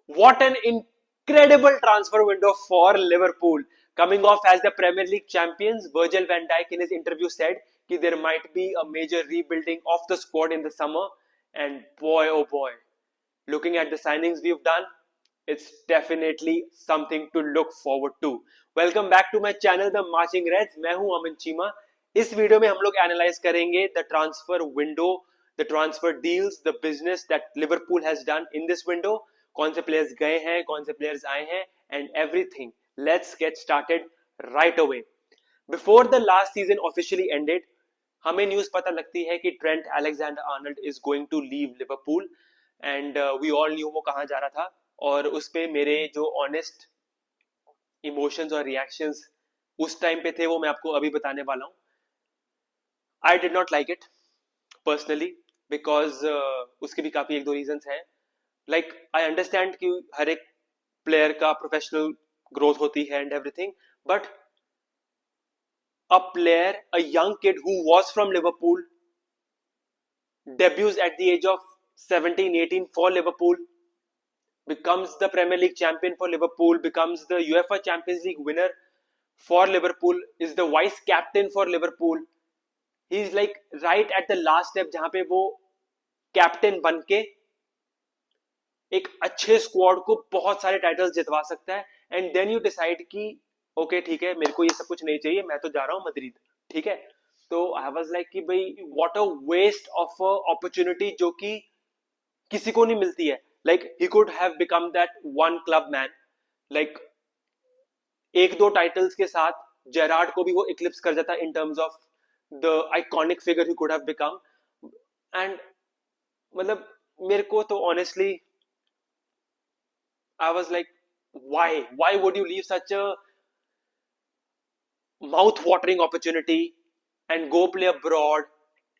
What an incredible transfer window for Liverpool. Coming off as the Premier League champions, Virgil van Dijk in his interview said that there might be a major rebuilding of the squad in the summer. And boy, oh boy, looking at the signings we've done, it's definitely something to look forward to. Welcome back to my channel The Marching Reds. मैं हूं अमन चीमा. इस video में हम लोग analyse करेंगे the transfer window, the transfer deals, the business that Liverpool has done in this window. कौन से players गए हैं, कौन से प्लेयर्स आए हैं, and everything. Let's get started right away. Before the last season officially ended, हमें न्यूज पता लगती है कि Trent Alexander Arnold is going to leave Liverpool. And we all knew वो कहाँ जा रहा था. और उस पे मेरे जो ऑनेस्ट इमोशंस और रिएक्शंस उस टाइम पे थे वो मैं आपको अभी बताने वाला हूँ. I did not like it personally because उसके भी काफी एक दो रीजंस हैं. लाइक आई अंडरस्टैंड कि हर एक प्लेयर का प्रोफेशनल ग्रोथ होती है and everything, but a player, a young kid who was from Liverpool, debuts at the age of 17-18 for Liverpool, becomes the Premier League champion for Liverpool, becomes the UEFA Champions League winner for Liverpool, is the vice captain for Liverpool. He is like right at the last step जहां पे वो captain बन के एक अच्छे squad को बहुत सारे टाइटल्स जितवा सकता है. एंड देन यू डिसाइड कि ओके ठीक है, मेरे को ये सब कुछ नहीं चाहिए, मैं तो जा रहा हूँ मद्रिद. ठीक है, तो आई वाज लाइक कि भाई what a waste of a opportunity जो कि किसी को नहीं मिलती है. Like he could have become that one club man. Like एक दो टाइटल्स के साथ जेरार्ड को भी वो इक्लिप्स कर जाता इन terms of the iconic figure he could have become. And मतलब मेरे को तो honestly I was like why would you leave such a mouth watering opportunity and go play abroad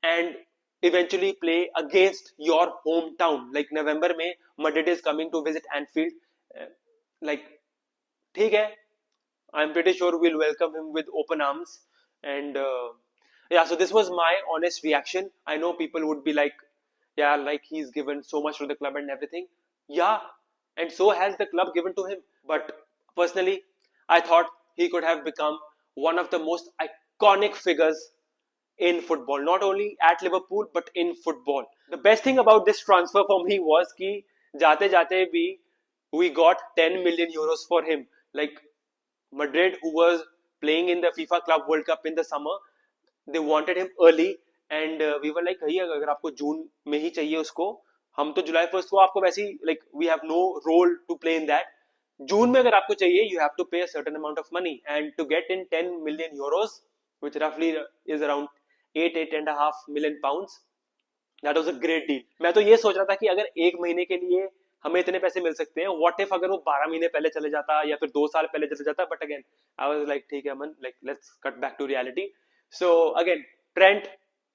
and eventually play against your hometown. Like November में Madrid is coming to visit Anfield. Like ठीक है, I'm pretty sure we'll welcome him with open arms. And yeah, so this was my honest reaction. I know people would be like, yeah, like he's given so much to the club and everything. Yeah, and so has the club given to him. But personally, I thought he could have become one of the most iconic figures in football, not only at Liverpool but in football. The best thing about this transfer for me was कि जाते जाते भी we got 10 million euros for him. Like Madrid, who was playing in the FIFA Club World Cup in the summer, they wanted him early and we were like भैया अगर आपको जून में ही चाहिए उसको, हम तो जुलाई फर्स्ट को आपको वैसे ही like we have no role to play in that. जून में अगर आपको चाहिए you have to pay a certain amount of money, and to get in 10 million euros, which roughly is around 8.5 million pounds, that was a great deal. मैं तो ये सोच रहा था कि अगर एक महीने के लिए हमें इतने पैसे मिल सकते हैं, व्हाट इफ अगर वो 12 महीने पहले चले जाता या फिर 2 साल पहले चले जाता. But again I was like ठीक है man, like let's cut back to reality. So again Trent,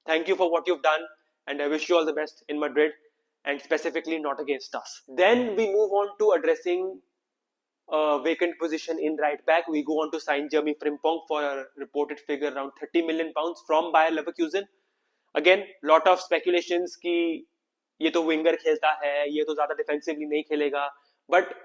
thank you for what you have done and I wish you all the best in Madrid, and specifically not against us. Then we move on to addressing a vacant position in right back. We go on to sign Jeremy Frimpong for a reported figure around 30 million pounds from Bayer Leverkusen. Again, lot of speculations कि ये तो winger खेलता है, ये तो ज्यादा defensively नहीं खेलेगा. But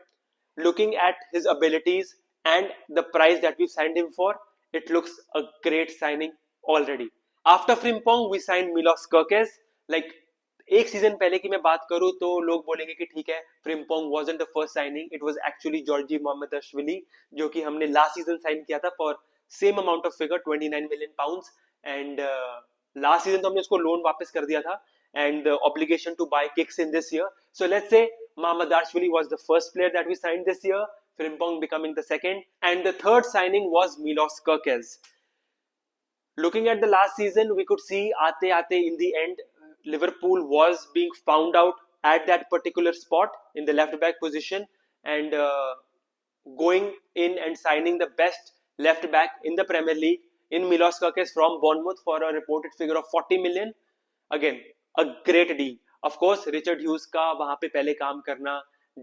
looking at his abilities and the price that we signed him for, it looks a great signing already. After Frimpong, we signed Milos Kerkez. Like एक सीजन पहले की मैं बात करूं तो लोग बोलेंगे कि ठीक है, Frimpong wasn't the first signing, it was actually Georgi Mamardashvili जो कि हमने लास्ट सीजन साइन किया था for same amount of figure 29 million pounds. And last season तो हमने उसको लोन वापस कर दिया था and the obligation to buy kicks in this year. So let's say Mamardashvili was the first player that we signed this year, Frimpong becoming the second, and the third signing was Milos Kerkez. Looking at the last season, we could see aate aate in the end Liverpool was being found out at that particular spot in the left back position, and going in and signing the best left back in the Premier League in Milos Kerkez from Bournemouth for a reported figure of 40 million. Again, a great deal. Of course, Richard Hughes का वहां पे पहले काम करना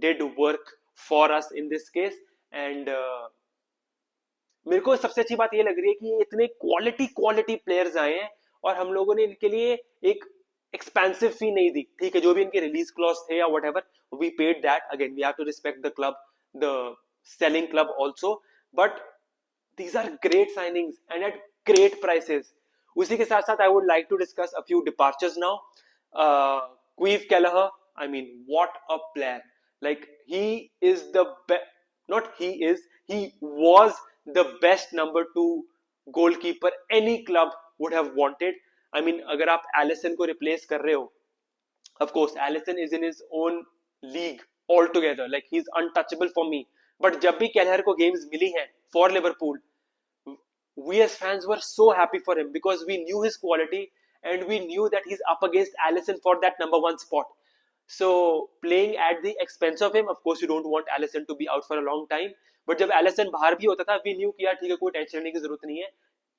did work for us in this case, and मेरे को सबसे अच्छी बात ये लग रही है कि इतने क्वालिटी प्लेयर्स आए हैं और हम लोगों ने इनके लिए एक expansive fee नहीं दी, ठीक है, जो भी इनके release clause थे या whatever, we paid that. Again, we have to respect the club, the selling club also, but these are great signings and at great prices. उसी के साथ साथ I would like to discuss a few departures now. Queeve Kelleher, I mean, what a player. Like, he is the best, not he is, he was the best number 2 goalkeeper any club would have wanted. I mean, अगर आप Allison को replace कर रहे हो, of course, Alisson is in his own league altogether. Like, he's untouchable for me. But जब भी Kelleher को games मिली हैं for Liverpool, we as fans were so happy for him because we knew his quality and we knew that he's up against Alisson for that number 1 spot. So playing at the expense of him, of course you don't want Alisson to be out for a long time. But जब Alisson बाहर भी होता था, we knew कि यार ठीक है, कोई टेंशन लेने की जरूरत नहीं है.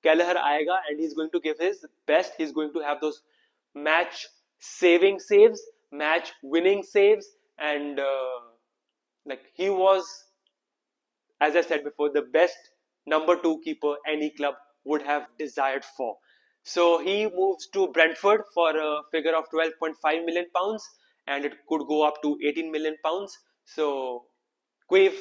Kelleher आएगा and he's going to give his best. He's going to have those match saving saves, match winning saves, and like he was, as I said before, the best number 2 keeper any club would have desired for. So he moves to Brentford for a figure of 12.5 million pounds, and it could go up to 18 million pounds. So Queeve,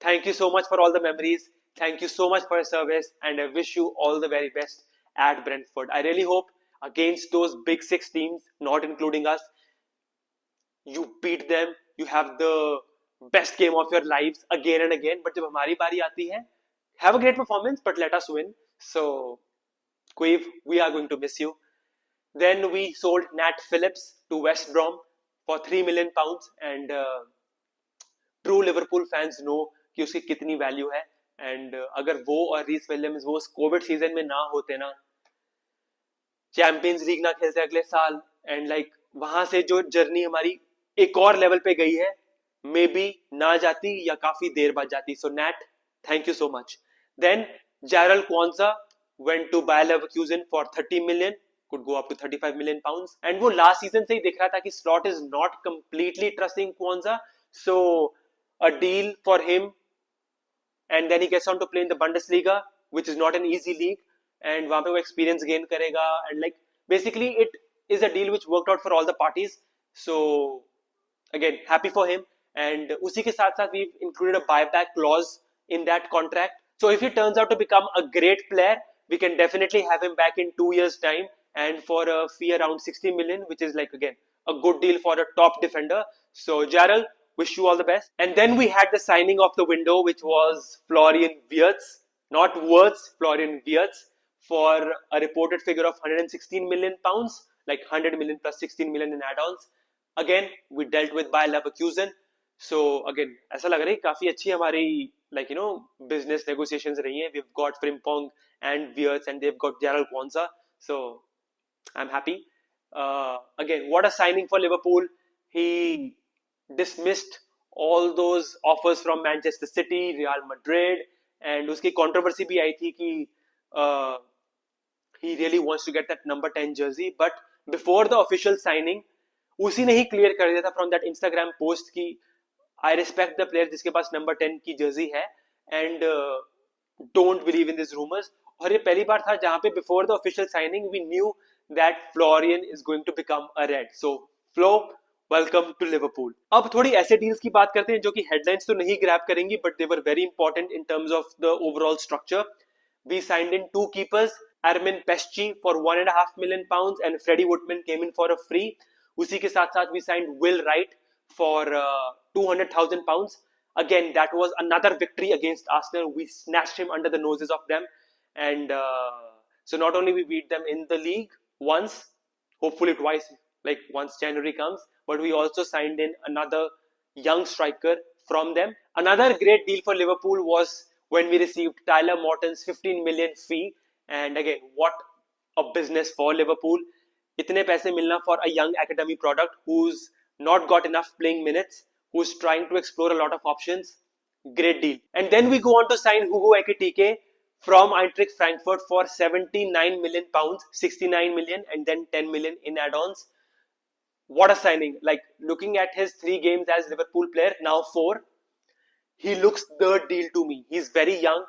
thank you so much for all the memories. Thank you so much for your service, and I wish you all the very best at Brentford. I really hope against those big 6 teams, not including us, you beat them, you have the best game of your lives again and again. But जब हमारी बारी आती है, have a great performance, but let us win. So, Queeve, we are going to miss you. Then we sold Nat Phillips to West Brom for 3 million pounds, and true Liverpool fans know कि उसकी कितनी value है. And अगर वो और रीस Williams वो Covid season में ना होते ना, चैंपियंस लीग ना खेलते अगले साल, एंड लाइक वहां से जो जर्नी हमारी एक और लेवल पे गई है, मे बी ना जाती या काफी देर बाद जाती. सो NAT, thank you so much. Then Jarrell Kwanzaa went to Bayer Leverkusen for 30 million, could go up to 35 million pounds. And वो last season से ही दिख रहा था कि Slot is not completely trusting Kwanzaa, so a deal for him, and then he gets on to play in the Bundesliga, which is not an easy league, and वहाँ पे वो experience gain करेगा, and like basically it is a deal which worked out for all the parties. So again, happy for him. And उसी के साथ साथ we've included a buyback clause in that contract. So if he turns out to become a great player, we can definitely have him back in 2 years time, and for a fee around 60 million, which is like again a good deal for a top defender. So Jarrell, wish you all the best. And then we had the signing of the window, which was Florian Wirtz, not Wirtz, Florian Wirtz, for a reported figure of 116 million pounds, like 100 million plus 16 million in add-ons. Again, we dealt with Bayer Leverkusen. So again, ऐसा लग रहा है काफी अच्छी हमारी like business negotiations रही हैं. We've got Frimpong and Wirtz, and they've got Jarrell Kwanzaa. So I'm happy. Again, what a signing for Liverpool. He dismissed all those offers from Manchester City, Real Madrid, and उसकी controversy भी आई थी कि he really wants to get that number 10 jersey. But before the official signing, उसी ने ही clear कर दिया था from that Instagram post की आई रिस्पेक्ट द प्लेयर जिसके पास नंबर 10 की जर्सी है, and don't believe in this rumours. और ये पहली बार था जहां पे before the official signing we knew that Florian is going to become a red. So Flo, welcome to Liverpool. अब थोड़ी ऐसे डील्स की बात करते हैं जो कि हेडलाइंस तो नहीं ग्रैब करेंगी, but they were very important in terms of the overall structure. We signed in 2 keepers, Armin Pesci for 1.5 million pounds, and Freddie Woodman came in for a free. उसी के साथ साथ we signed Will Wright for 200,000 pounds. Again, that was another victory against Arsenal. We snatched him under the noses of them, and so not only we beat them in the league once, hopefully twice, like once January comes, but we also signed in another young striker from them. Another great deal for Liverpool was when we received Tyler Morton's 15 million fee. And again, what a business for Liverpool. इतने पैसे मिलना for a young academy product who's not got enough playing minutes, who's trying to explore a lot of options. Great deal. And then we go on to sign Hugo Ekitike from Eintracht Frankfurt for 79 million pounds, 69 million, and then 10 million in add-ons. What a signing. Like, looking at his 3 games as Liverpool player, now 4, he looks the deal to me. He's very young.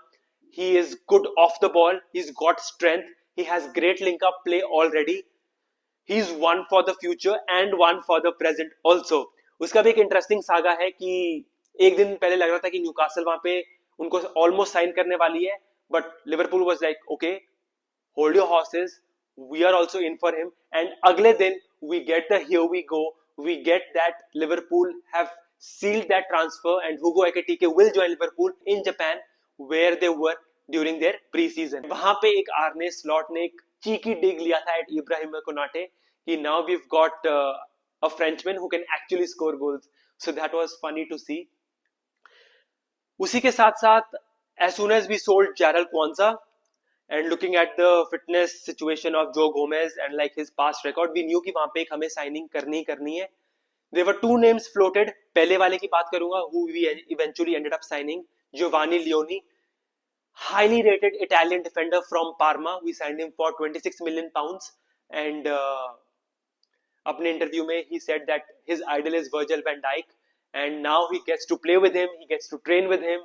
He is good off the ball. He's got strength. He has great link-up play already. He is one for the future and one for the present also. उसका भी एक interesting saga है कि एक दिन पहले लग रहा था कि न्यूकासल वहां पे उनको ऑलमोस्ट साइन करने वाली है, but Liverpool was like okay, hold your horses, we are also in for him, and अगले दिन we get the here we go, we get that Liverpool have sealed that transfer and Hugo Ekitike will join Liverpool in Japan where they were during their pre-season। वहां पे एक आर्ने slot ने एक cheeky डिग लिया था eight Ibrahim Konate कि now we've got a Frenchman who can actually score goals, so that was funny to see। उसी के साथ साथ as soon as we sold Jarrell Kwanzaa and looking at the fitness situation of Joe Gomez and like his past record, we knew कि वहां पे एक हमें signing करनी है। There were two names floated। पहले वाले की बात करूंगा, who we eventually ended up signing, Giovanni Leoni, highly rated Italian defender from Parma। We signed him for 26 million pounds and अपने इंटरव्यू में he said that his idol is Virgil van Dijk and now he gets to play with him, he gets to train with him।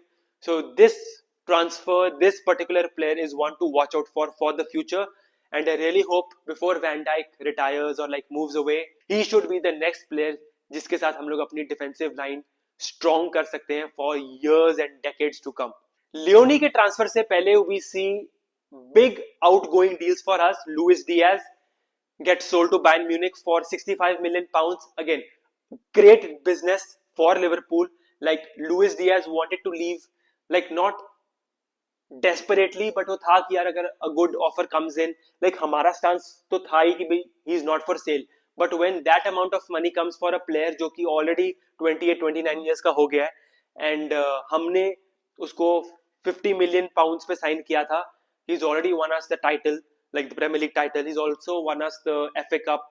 So this transfer, this particular player is one to watch out for the future, and I really hope before Van Dijk retires or like moves away, he should be the next player जिसके साथ हम लोग अपनी defensive line strong कर सकते हैं for years and decades to come. Leoni के transfer से पहले we see big outgoing deals for us. Luis Diaz gets sold to Bayern Munich for 65 million pounds। Again, great business for Liverpool। Like Luis Diaz wanted to leave, like not desperately, but वो था कि यार अगर a good offer comes in, like हमारा stance तो था ही कि भाई he is not for sale। But when that amount of money comes for a player जो कि already 28-29 years का हो गया है and हमने उसको 50 million pounds पे sign किया था, he's already won us the title, like the Premier League title। He's also won us the FA Cup,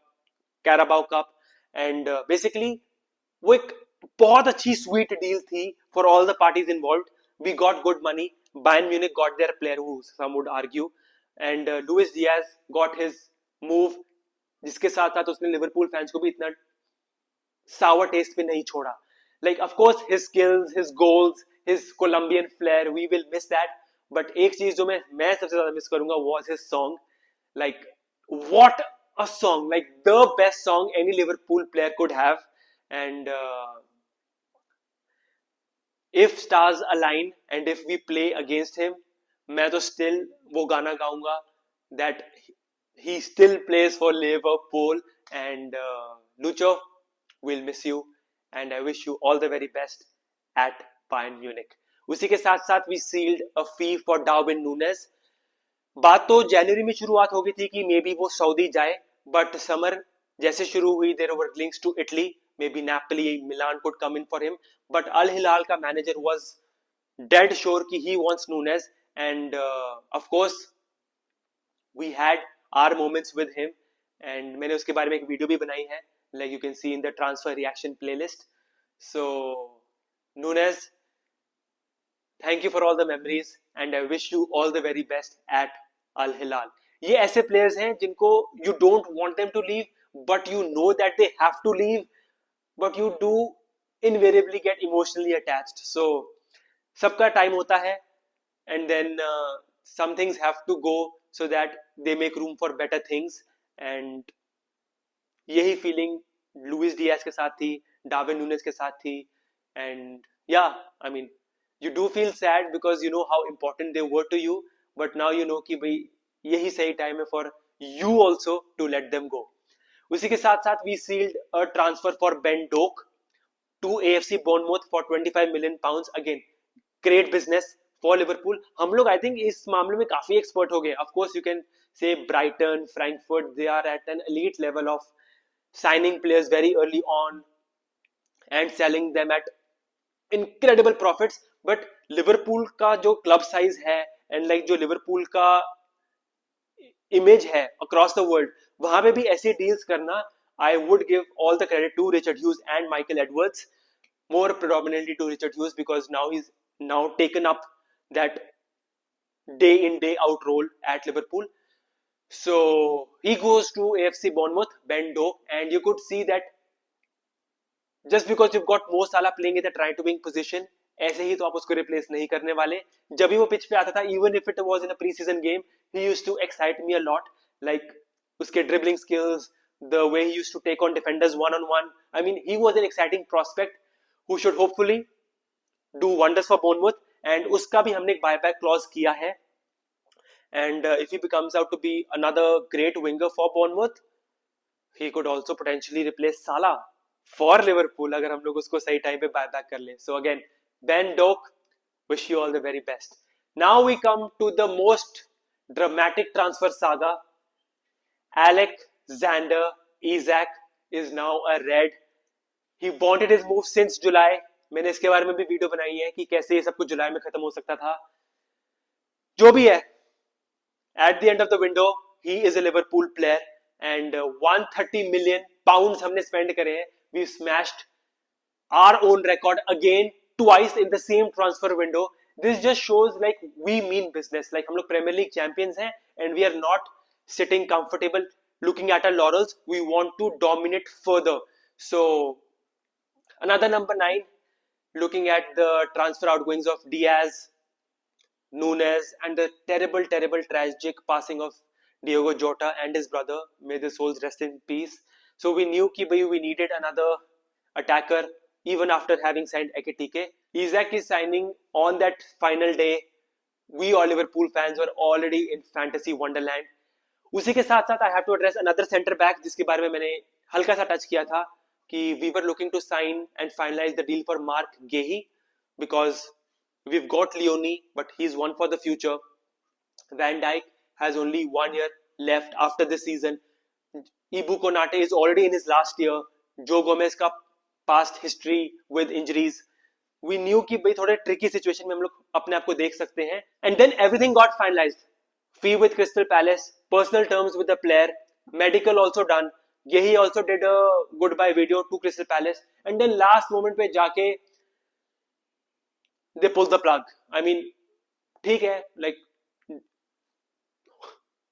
Carabao Cup, and basically वो एक बहुत अच्छी sweet deal थी for all the parties involved। We got good money। Bayern Munich got their player, who some would argue, and Luis Diaz got his move, जिसके साथ साथ उसने Liverpool fans को भी इतना sour taste पे नहीं छोड़ा। Like of course his skills, his goals, his Colombian flair, we will miss that। But एक चीज जो मैं सबसे ज्यादा मिस करूंगा was his song। Like what a song, like the best song any Liverpool player could have। And if stars align and if we play against him, मैं तो still वो गाना गाऊंगा that he still plays for Liverpool। And Lucho, we'll miss you and I wish you all the very best at Bayern Munich। उसी के साथ साथ we sealed a fee for Darwin Núñez। बात तो जनवरी में शुरुआत हो गई थी कि मे बी वो सऊदी जाए, बट समर जैसे शुरू हुई there were links to Italy, maybe Napoli, Milan could come in for him, but Al Hilal का मैनेजर was dead sure कि he wants Núñez। and of course we had our moments with him and मैंने उसके बारे में एक video भी बनाई है, like you can see in the transfer reaction playlist। so Núñez, thank you for all the memories and I wish you all the very best at Al Hilal। ये ऐसे players हैं जिनको you don't want them to leave, but you know that they have to leave, but you do invariably get emotionally attached। so सबका time होता है and then some things have to go so that they make room for better things। and यही feeling Luis Diaz के साथ थी, Darwin Nunez के साथ थी। and yeah, I mean you do feel sad because you know how important they were to you, but now you know कि भाई यही सही टाइम है for you also to let them go। उसी के साथ साथ we sealed a transfer for Ben Doak to AFC Bournemouth for 25 million pounds। again great business for Liverpool। हम लोग I think इस मामले में काफी एक्सपर्ट हो गए। of course you can say Brighton, Frankfurt, they are at an elite level of signing players very early on and selling them at incredible profits। but Liverpool का जो क्लब साइज है and like जो Liverpool का image है across the world, वहां पे भी ऐसी डील्स करना, I would give all the credit to Richard Hughes and Michael Edwards, more predominantly to Richard Hughes because now he's now taken up that day in day out role at Liverpool। so he goes to AFC Bournemouth, Ben Doak, and you could see that just because you've got Mo Salah playing in the try to wing position, ऐसे ही तो आप उसको replace नहीं करने वाले। जब भी वो पिच पे आता था, even if it was in a pre-season game, he used to excite me a lot। like उसके dribbling skills, the way he used to take on defenders one on one. I mean, he was an exciting prospect who should hopefully do wonders for Bournemouth, and उसका भी हमने एक buyback clause किया है. And if he becomes out to be another great winger for Bournemouth, he could also potentially replace Salah for Liverpool अगर हम लोग उसको सही टाइम पे buyback कर ले. So again, Ben Doak, wish you all the very best. Now we come to the most dramatic transfer saga. Alexander Isak is now a Red. He wanted his move since July. मैंने इसके बारे में भी video बनाई है कि कैसे ये सब कुछ जुलाई में खत्म हो सकता था. जो भी है, at the end of the window, he is a Liverpool player, and 130 million pounds हमने spend करे हैं. We smashed our own record again twice in the same transfer window. This just shows like we mean business. Like हम लोग Premier League champions हैं, and we are not sitting comfortable looking at our laurels. We want to dominate further. So another number 9, looking at the transfer outgoings of Diaz, Nunes, and the terrible, tragic passing of Diogo Jota and his brother. May their souls rest in peace. So we knew कि we needed another attacker even after having signed Ekitike. Isak is signing on that final day. We all Liverpool fans were already in fantasy wonderland. उसी के साथ साथ I have to address another centre back जिसके बारे में मैंने हल्का सा टच किया था कि we were looking to sign and finalize the deal for Mark Gehi because we've got Leone, but he's one for the future. Van Dijk has only 1 year left after this season. Ibu Konate is already in his last year. Joe Gomez का past history with injuries. We knew कि भाई थोड़े tricky situation में हम लोग अपने आप को देख सकते हैं. And then everything got finalized. Fee with Crystal Palace, personal terms with the player, medical also done. Gehi also did a goodbye video to Crystal Palace, and then last moment पे जाके they pull the plug. I mean, ठीक है, like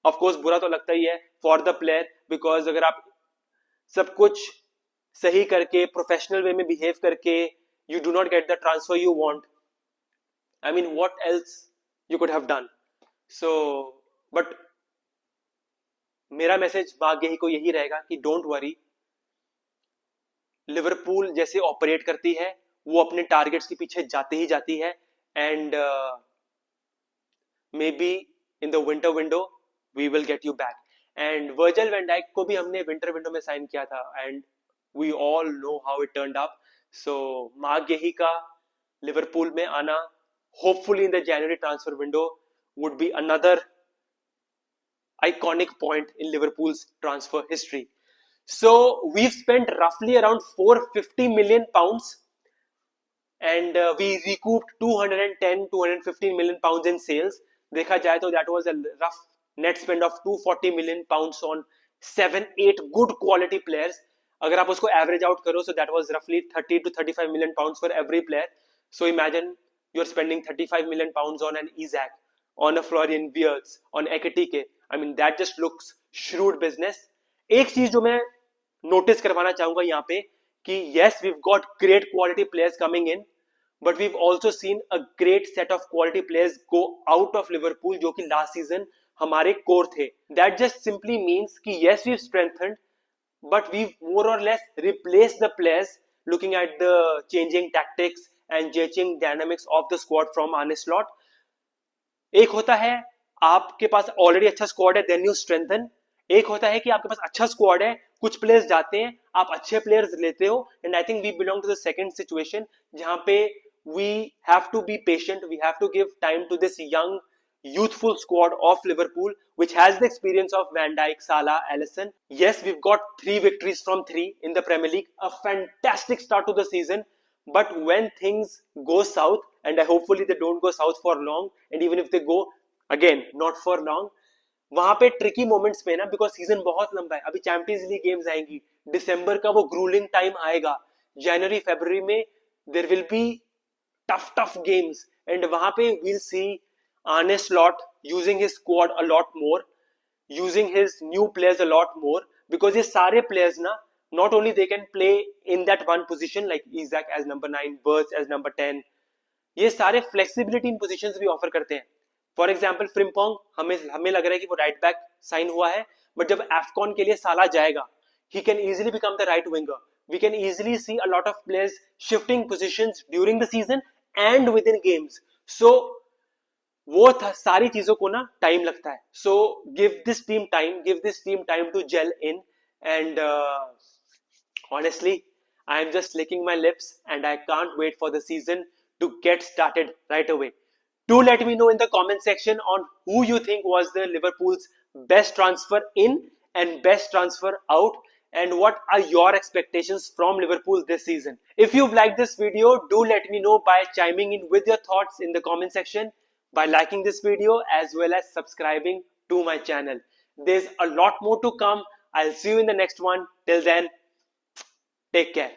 of course बुरा तो लगता ही है for the player because अगर आप सब कुछ सही करके प्रोफेशनल वे में बिहेव करके you do not get the transfer you want, I mean what else you could have done. So but मेरा मैसेज भाग्य को यही रहेगा कि डोंट वरी, लिवरपूल जैसे ऑपरेट करती है वो अपने टारगेट्स के पीछे जाती ही जाती है. And maybe in the winter window we will get you back. And Virgil van Dijk को भी हमने विंटर विंडो में साइन किया था and we all know how it turned up. So Marc Guehi का लिवरपूल में आना hopefully in the January transfer window would be another iconic point in Liverpool's transfer history. So we've spent roughly around 450 million pounds and we recouped 210-215 million pounds in sales. देखा जाए तो that was a rough net spend of 240 million pounds on 7-8 good quality players. अगर आप उसको average out करो, so that was roughly 30 to 35 million pounds for every player. So imagine you're spending 35 million pounds on an Isak, on a Florian Wirtz, on Ekitike. I mean that just looks shrewd business. एक चीज जो मैं notice करवाना चाहूंगा यहाँ पे कि yes we've got great quality players coming in, but we've also seen a great set of quality players go out of Liverpool जो कि last season हमारे core थे. That just simply means कि yes we've strengthened, but we've more or less replaced the players looking at the changing tactics and changing dynamics of the squad from Arne Slot. एक होता है आपके पास already अच्छा squad है then you strengthen. एक होता है कि आपके पास अच्छा स्क्वाड है, कुछ प्लेयर्स जाते हैं, आप अच्छे प्लेयर्स लेते हो. And I think we belong to the second situation जहां पे we have to be patient, we have to give time to this young youthful squad of Liverpool which has the experience of Van Dijk, Salah, Alisson. Yes, we've got 3 victories from 3 in the Premier League, a fantastic start to the season, but when things go south, and hopefully they don't go south for long, and even if they go again not for long, वहां पे tricky moments पे ना, because season बहुत लंबा है, अभी champions league games आएंगी, दिसंबर का वो ग्रूलिंग टाइम आएगा, जनवरी फरवरी में there will be tough games, and वहां पे we'll see Arne Slot using his squad a lot more, using his new players a lot more, because ये सारे players ना, not only they can play in that one position like Isak as number 9, Wirtz as number 10, ये सारे flexibility in positions भी offer करते हैं. For example Frimpong हमें लग रहा है कि वो राइट बैक साइन हुआ है, बट जब एफकॉन के लिए साला जाएगा, he can easily become the right winger. We can easily see a lot of players shifting positions during the season and within games. So वो सारी चीजों को ना टाइम लगता है. So give this team time to gel in. And honestly, I am just licking my lips and I can't wait for the season to get started right away. Do let me know in the comment section on who you think was the Liverpool's best transfer in and best transfer out, and what are your expectations from Liverpool this season. If you've liked this video, do let me know by chiming in with your thoughts in the comment section, by liking this video as well as subscribing to my channel. There's a lot more to come. I'll see you in the next one. Till then, take care.